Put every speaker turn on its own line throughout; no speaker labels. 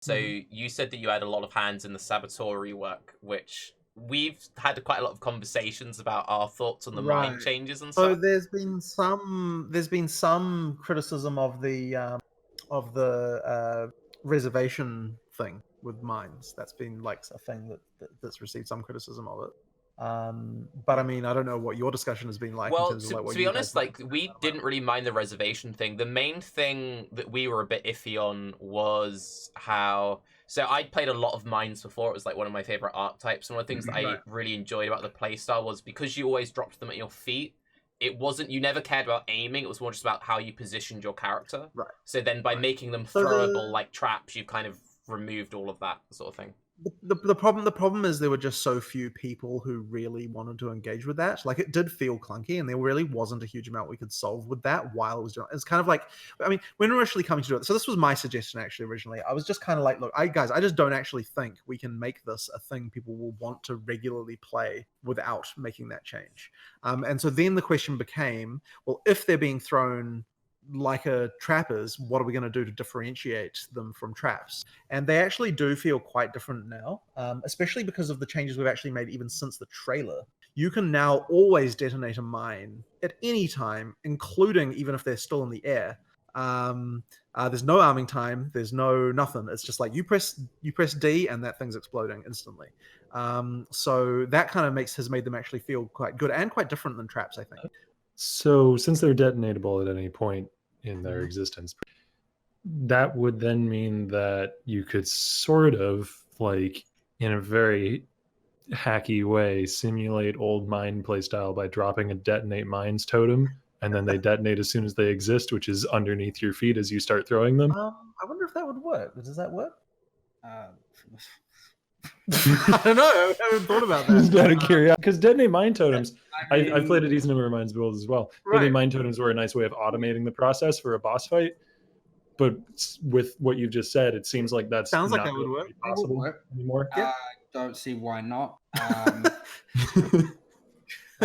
So you said that you had a lot of hands in the Saboteur rework, which we've had quite a lot of conversations about our thoughts on the mind changes and
So
stuff.
there's been some criticism of the reservation thing with mines. That's been like a thing that's received some criticism of it. But I mean, I don't know what your discussion has been like in
Well,
terms of like what
to be
you guys
honest, like we didn't really mind the reservation thing. The main thing that we were a bit iffy on was how. So I'd played a lot of mines before. It was like one of my favorite archetypes, and one of the things that I really enjoyed about the playstyle was because you always dropped them at your feet. It wasn't, you never cared about aiming. It was more just about how you positioned your character.
Right.
So then by making them throwable like traps, you kind of removed all of that sort of thing.
The problem is there were just so few people who really wanted to engage with that. Like it did feel clunky, and there really wasn't a huge amount we could solve with that while it was doing. It's kind of like, I mean, when we were initially coming to do it. So this was my suggestion actually originally. I was just kind of like, look, I just don't actually think we can make this a thing people will want to regularly play without making that change. And so then the question became, well, if they're being thrown like a trappers, what are we going to do to differentiate them from traps? And they actually do feel quite different now, especially because of the changes we've actually made even since the trailer. You can now always detonate a mine at any time, including even if they're still in the air. There's no arming time. There's no nothing. It's just like you press D and that thing's exploding instantly. So that kind of has made them actually feel quite good and quite different than traps, I think.
So since they're detonatable at any point in their existence, that would then mean that you could sort of, like, in a very hacky way, simulate old mine playstyle by dropping a detonate mines totem, and then they detonate as soon as they exist, which is underneath your feet as you start throwing them.
I wonder if that would work. Does that work? I don't know. I haven't thought about that.
Just out of curiosity, because detonate mine totems, I've played a decent number of mines builds as well. Detonate mine totems were a nice way of automating the process for a boss fight. But with what you've just said, it seems like that's
sounds like
not
that would
really
work.
possible anymore.
I don't see why not.
Why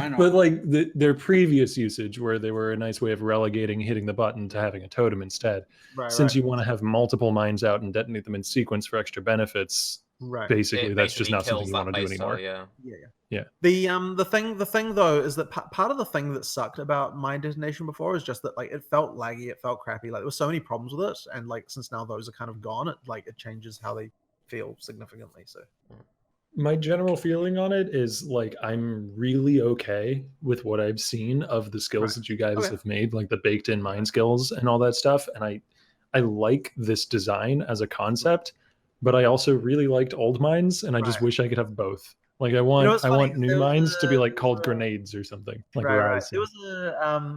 not? But like their previous usage, where they were a nice way of relegating hitting the button to having a totem instead. Since you want to have multiple mines out and detonate them in sequence for extra benefits, basically that's just not something you want to do anymore. Yeah.
The thing though is that part of the thing that sucked about mine detonation before is just that like it felt laggy, it felt crappy. Like there were so many problems with it, and like since now those are kind of gone, it changes how they feel significantly. So.
My general feeling on it is like I'm really okay with what I've seen of the skills that you guys have made, like the baked in mine skills and all that stuff. And I like this design as a concept, but I also really liked old mines, and I just wish I could have both. Like I want new mines to be like called grenades or something, like Raiz.
There was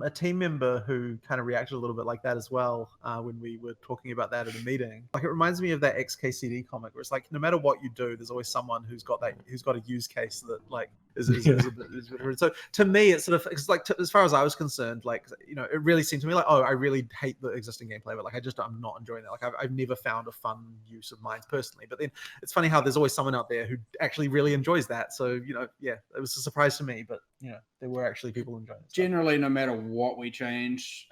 a team member who kind of reacted a little bit like that as well when we were talking about that at a meeting. Like it reminds me of that XKCD comic where it's like no matter what you do, there's always someone who's got a use case that like is a bit. So to me, it's sort of it's like as far as I was concerned, like it really seemed to me like I really hate the existing gameplay, but like I'm not enjoying it. Like I've never found a fun use of mines personally. But then it's funny how there's always someone out there who actually really enjoys that. So it was a surprise to me, but there were actually people enjoying it.
Generally, no matter what we change,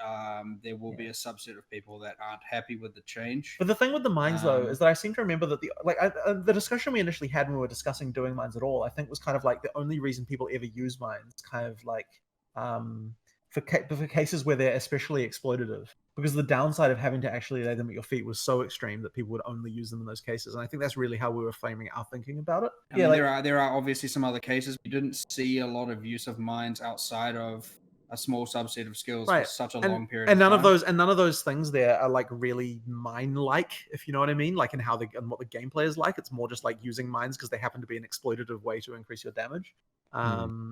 there will be a subset of people that aren't happy with the change.
But the thing with the mines though is that I seem to remember that the discussion we initially had when we were discussing doing mines at all, I think was kind of like the only reason people ever use mines, kind of like for cases where they're especially exploitative. Because the downside of having to actually lay them at your feet was so extreme that people would only use them in those cases. And I think that's really how we were framing our thinking about it.
I mean, there are obviously some other cases. We didn't see a lot of use of mines outside of a small subset of skills for such a long period of time.
And none of those things there are like really mine-like, if you know what I mean, like in how and what the gameplay is like. It's more just like using mines because they happen to be an exploitative way to increase your damage.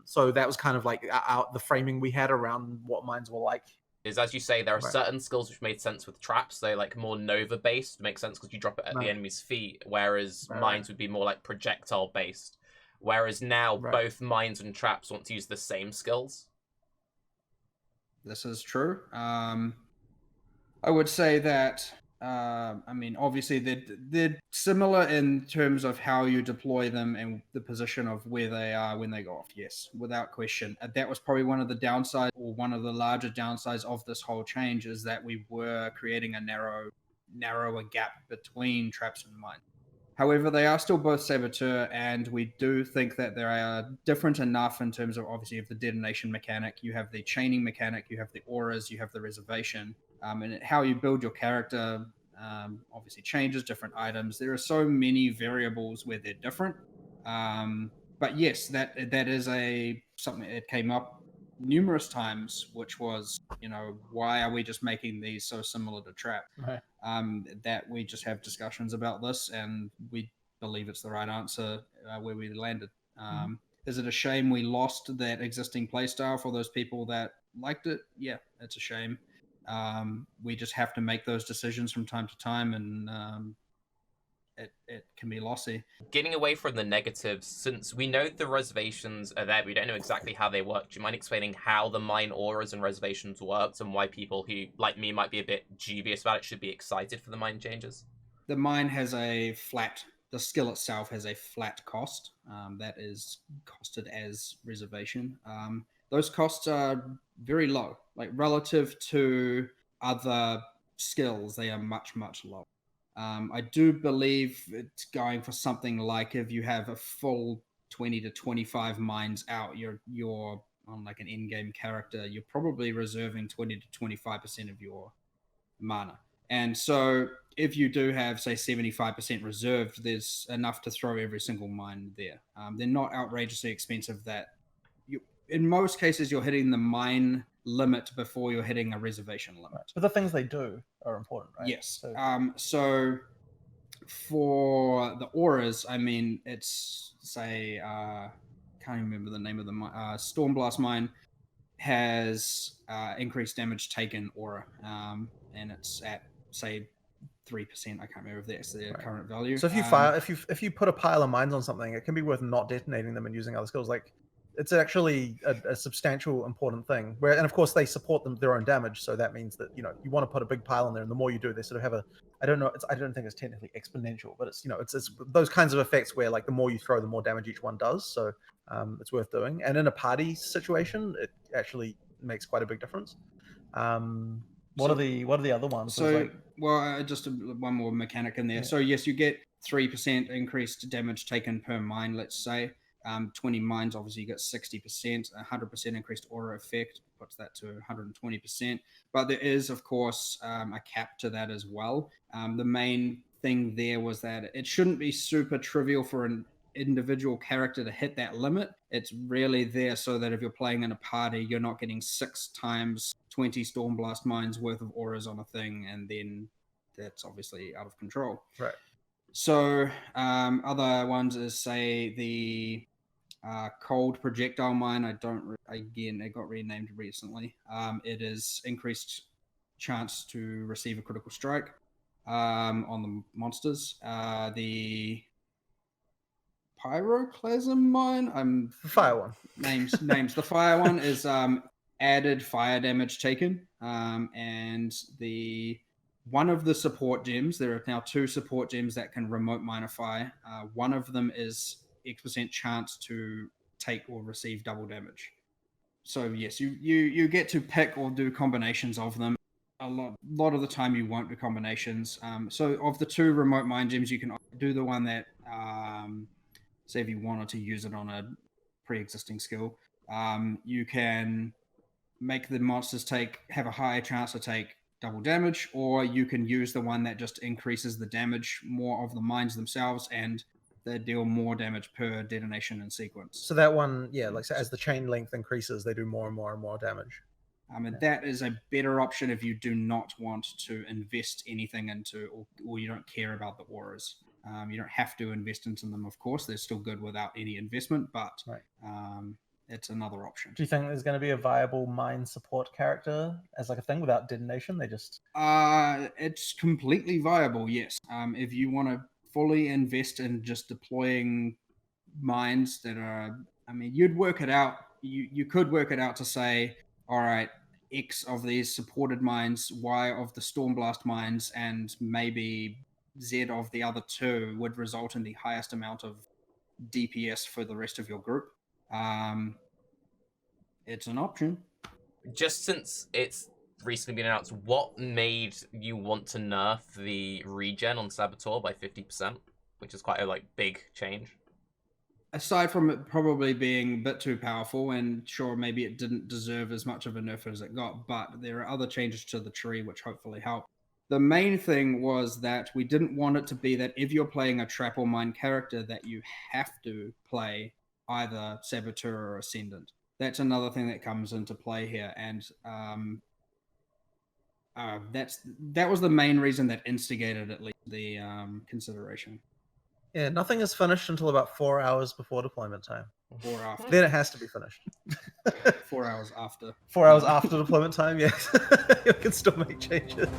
So that was kind of like the framing we had around what mines were like.
Is, as you say, there are certain skills which made sense with traps. They like more Nova based, makes sense because you drop it at the enemy's feet, whereas mines would be more like projectile based. Whereas now both mines and traps want to use the same skills.
This is true. I would say that I mean, obviously they're similar in terms of how you deploy them and the position of where they are when they go off. Yes, without question. That was probably one of the downsides, or one of the larger downsides of this whole change, is that we were creating a narrow narrow a gap between traps and mines. However, they are still both saboteur, and we do think that they are different enough in terms of, obviously, you have the detonation mechanic, you have the chaining mechanic, you have the auras, you have the reservation, and how you build your character obviously changes different items. There are so many variables where they're different. But yes, that is something that came up numerous times, which was, why are we just making these so similar to trap?
Right.
That we just have discussions about this, and we believe it's the right answer where we landed. Is it a shame we lost that existing playstyle for those people that liked it? Yeah, it's a shame. We just have to make those decisions from time to time, and it can be lossy.
Getting away from the negatives, since we know the reservations are there, we don't know exactly how they work. Do you mind explaining how the mine auras and reservations works, and why people who, like me, might be a bit dubious about it should be excited for the mine changes?
The mine has the skill itself has a flat cost that is costed as reservation. Those costs are very low, like relative to other skills, they are much, much lower. I do believe it's going for something like, if you have a full 20 to 25 mines out, you're on like an in-game character, you're probably reserving 20 to 25% of your mana. And so if you do have, say, 75% reserved, there's enough to throw every single mine there. They're not outrageously expensive that in most cases, you're hitting the mine limit before you're hitting a reservation limit.
Right. But the things they do are important, right?
Yes. So for the auras, I mean, it's, say, can't even remember the name of the mine. Stormblast Mine has increased damage taken aura, and it's at, say, 3%. I can't remember if that's their current value.
So if you if you put a pile of mines on something, it can be worth not detonating them and using other skills. Like, it's actually a substantial, important thing. And of course they support their own damage, so that means that you want to put a big pile in there, and the more you do, they sort of have a, I don't think it's technically exponential, but it's it's those kinds of effects where, like, the more you throw, the more damage each one does. So it's worth doing. And in a party situation, it actually makes quite a big difference. What are the other ones?
So, just one more mechanic in there. Yeah. So yes, you get 3% increased damage taken per mine, let's say. 20 mines, obviously you get 60%, 100% increased aura effect puts that to 120%. But there is, of course, a cap to that as well. The main thing there was that it shouldn't be super trivial for an individual character to hit that limit. It's really there so that if you're playing in a party, you're not getting 6 times 20 Stormblast Mines worth of auras on a thing, and then that's obviously out of control.
Right.
So other ones is, say, the Cold Projectile Mine. It got renamed recently. It is increased chance to receive a critical strike on the monsters. The Pyroclasm Mine.
The fire one.
Names. The fire one is added fire damage taken, and one of the support gems. There are now 2 support gems that can remote minify. One of them is X% chance to take or receive double damage. So yes, you get to pick or do combinations of them. A lot of the time you won't do combinations. So of the 2 remote mind gems, you can do the one that, say if you wanted to use it on a pre-existing skill, you can make the monsters have a higher chance to take double damage, or you can use the one that just increases the damage more of the mines themselves, and they deal more damage per detonation and sequence.
So that one, so as the chain length increases, they do more and more and more damage.
That is a better option if you do not want to invest anything into, or you don't care about the auras. You don't have to invest into them, of course. They're still good without any investment, but it's another option.
Do you think there's going to be a viable mine support character as like a thing without detonation?
It's completely viable, yes. If you want to fully invest in just deploying mines that are, you'd work it out. You could work it out to say, all right, X of these supported mines, Y of the Stormblast mines, and maybe Z of the other 2 would result in the highest amount of DPS for the rest of your group. It's an option.
Just since it's recently been announced. What made you want to nerf the regen on Saboteur by 50%, which is quite a big change?
Aside from it probably being a bit too powerful, and sure, maybe it didn't deserve as much of a nerf as it got, but there are other changes to the tree which hopefully help. The main thing was that we didn't want it to be that if you're playing a trap or mine character that you have to play either Saboteur or Ascendant. That's another thing that comes into play here, and that was the main reason that instigated at least the consideration.
Yeah, nothing is finished until about 4 hours before deployment time.
Or after.
Then it has to be finished.
4 hours after.
4 hours after deployment time, yes. You can still make changes.